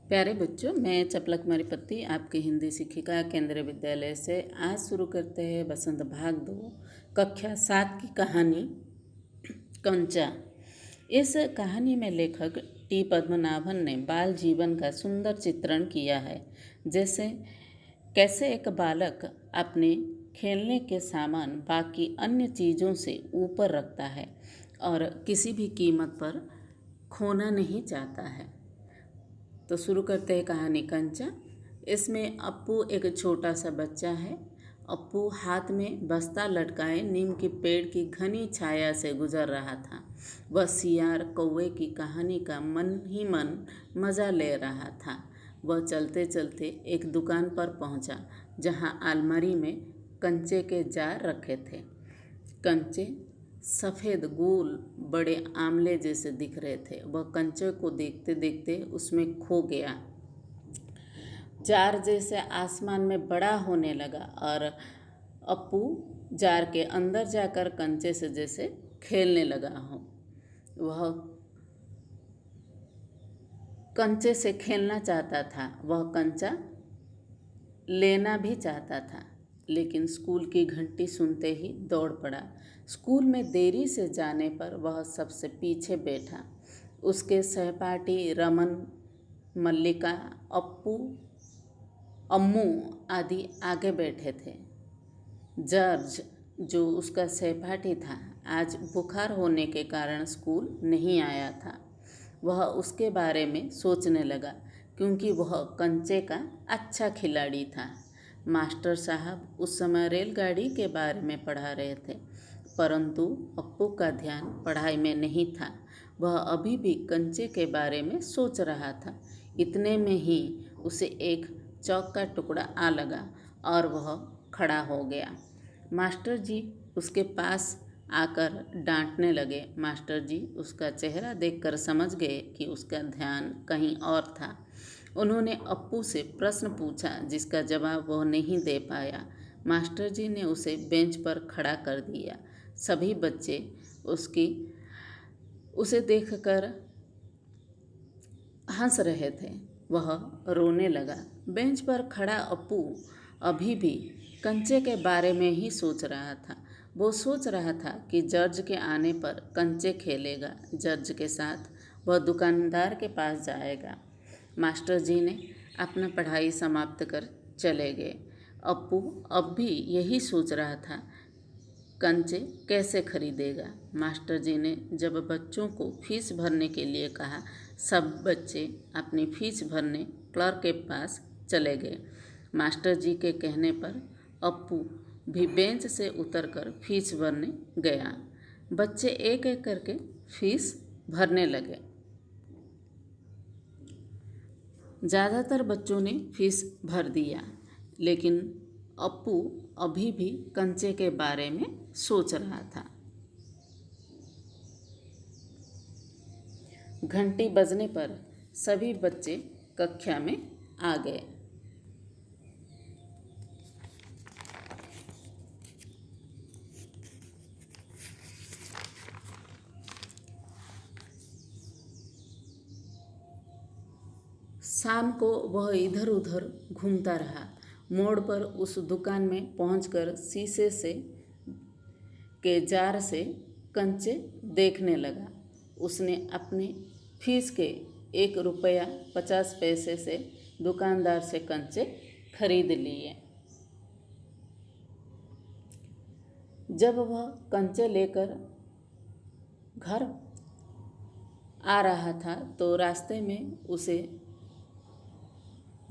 प्यारे बच्चों, मैं चपला कुमारी पत्ती आपकी हिंदी शिक्षिका केंद्रीय विद्यालय से आज शुरू करते हैं बसंत भाग 2 कक्षा 7 की कहानी कंचा। इस कहानी में लेखक टी पद्मनाभन ने बाल जीवन का सुंदर चित्रण किया है, जैसे कैसे एक बालक अपने खेलने के सामान बाकी अन्य चीज़ों से ऊपर रखता है और किसी भी कीमत पर खोना नहीं चाहता है। तो शुरू करते हैं कहानी कंचा। इसमें अप्पू एक छोटा सा बच्चा है। अप्पू हाथ में बस्ता लटकाए नीम के पेड़ की घनी छाया से गुजर रहा था। वह सियार कौवे की कहानी का मन ही मन मज़ा ले रहा था। वह चलते चलते एक दुकान पर पहुंचा, जहां अलमारी में कंचे के जार रखे थे। कंचे सफ़ेद गोल बड़े आमले जैसे दिख रहे थे। वह कंचे को देखते देखते उसमें खो गया। जार जैसे आसमान में बड़ा होने लगा और अप्पू जार के अंदर जाकर कंचे से जैसे खेलने लगा हो। वह कंचे से खेलना चाहता था, वह कंचा लेना भी चाहता था, लेकिन स्कूल की घंटी सुनते ही दौड़ पड़ा। स्कूल में देरी से जाने पर वह सबसे पीछे बैठा। उसके सहपाठी रमन, मल्लिका, अप्पू, अम्मू आदि आगे बैठे थे। जॉर्ज, जो उसका सहपाठी था, आज बुखार होने के कारण स्कूल नहीं आया था। वह उसके बारे में सोचने लगा, क्योंकि वह कंचे का अच्छा खिलाड़ी था। मास्टर साहब उस समय रेलगाड़ी के बारे में पढ़ा रहे थे, परंतु अप्पू का ध्यान पढ़ाई में नहीं था। वह अभी भी कंचे के बारे में सोच रहा था। इतने में ही उसे एक चौक का टुकड़ा आ लगा और वह खड़ा हो गया। मास्टर जी उसके पास आकर डांटने लगे। मास्टर जी उसका चेहरा देखकर समझ गए कि उसका ध्यान कहीं और था। उन्होंने अप्पू से प्रश्न पूछा, जिसका जवाब वह नहीं दे पाया। मास्टर जी ने उसे बेंच पर खड़ा कर दिया। सभी बच्चे उसे देखकर हंस रहे थे। वह रोने लगा। बेंच पर खड़ा अप्पू अभी भी कंचे के बारे में ही सोच रहा था। वो सोच रहा था कि जॉर्ज के आने पर कंचे खेलेगा। जॉर्ज के साथ वह दुकानदार के पास जाएगा। मास्टर जी ने अपना पढ़ाई समाप्त कर चले गए। अप्पू अब भी यही सोच रहा था, कंचे कैसे खरीदेगा। मास्टर जी ने जब बच्चों को फीस भरने के लिए कहा, सब बच्चे अपनी फीस भरने क्लर्क के पास चले गए। मास्टर जी के कहने पर अप्पू भी बेंच से उतरकर फीस भरने गया। बच्चे एक एक करके फीस भरने लगे। ज़्यादातर बच्चों ने फीस भर दिया, लेकिन अप्पू अभी भी कंचे के बारे में सोच रहा था। घंटी बजने पर सभी बच्चे कक्षा में आ गए। शाम को वह इधर उधर घूमता रहा। मोड़ पर उस दुकान में पहुंचकर शीशे से के जार से कंचे देखने लगा। उसने अपने फीस के 1 रुपया 50 पैसे से दुकानदार से कंचे खरीद लिए। जब वह कंचे लेकर घर आ रहा था तो रास्ते में उसे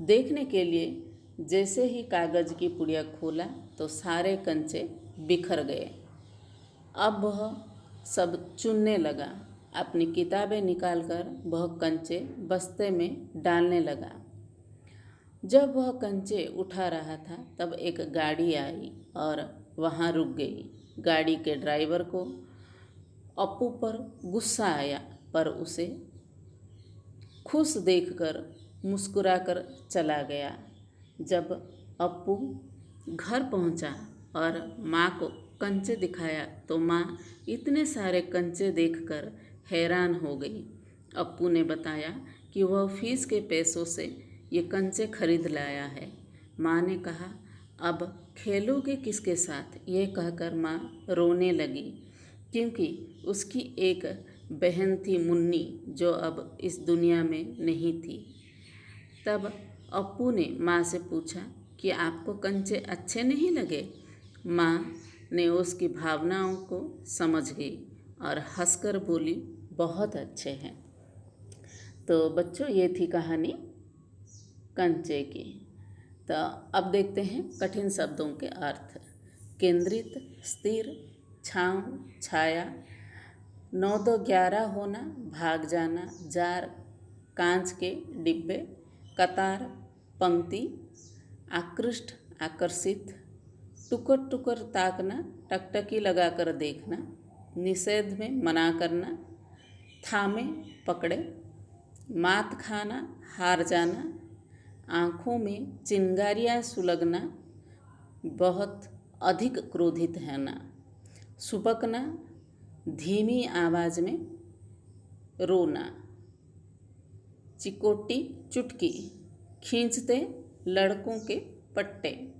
देखने के लिए जैसे ही कागज़ की पुड़िया खोला तो सारे कंचे बिखर गए। अब वह सब चुनने लगा। अपनी किताबें निकालकर वह कंचे बस्ते में डालने लगा। जब वह कंचे उठा रहा था तब एक गाड़ी आई और वहाँ रुक गई। गाड़ी के ड्राइवर को अप्पू पर गुस्सा आया, पर उसे खुश देखकर मुस्कुराकर चला गया। जब अप्पू घर पहुंचा और माँ को कंचे दिखाया तो माँ इतने सारे कंचे देखकर हैरान हो गई। अप्पू ने बताया कि वह फीस के पैसों से ये कंचे खरीद लाया है। माँ ने कहा, अब खेलोगे किसके साथ? ये कहकर माँ रोने लगी, क्योंकि उसकी एक बहन थी मुन्नी, जो अब इस दुनिया में नहीं थी। तब अप्पू ने माँ से पूछा कि आपको कंचे अच्छे नहीं लगे? माँ ने उसकी भावनाओं को समझ गई और हंसकर बोली, बहुत अच्छे हैं। तो बच्चों, ये थी कहानी कंचे की। तो अब देखते हैं कठिन शब्दों के अर्थ। केंद्रित, स्थिर, छांव, छाया, 9-2-11 होना, भाग जाना, जार, कांच के डिब्बे, कतार, पंक्ति, आकृष्ट, आकर्षित, टुकर टुकर ताकना, टकटकी लगाकर देखना, निषेध में मना करना, थामे, पकड़े, मात खाना, हार जाना, आँखों में चिंगारियाँ सुलगना, बहुत अधिक क्रोधित होना, सुबकना, धीमी आवाज़ में रोना, चिकोटी, चुटकी, खींचते लड़कों के पट्टे,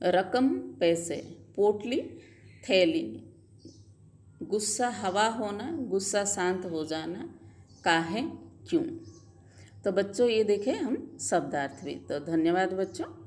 रकम, पैसे, पोटली, थैली, गुस्सा, हवा होना, गुस्सा शांत हो जाना, काहे, क्यों। तो बच्चों, ये देखें हम शब्दार्थ भी। तो धन्यवाद बच्चों।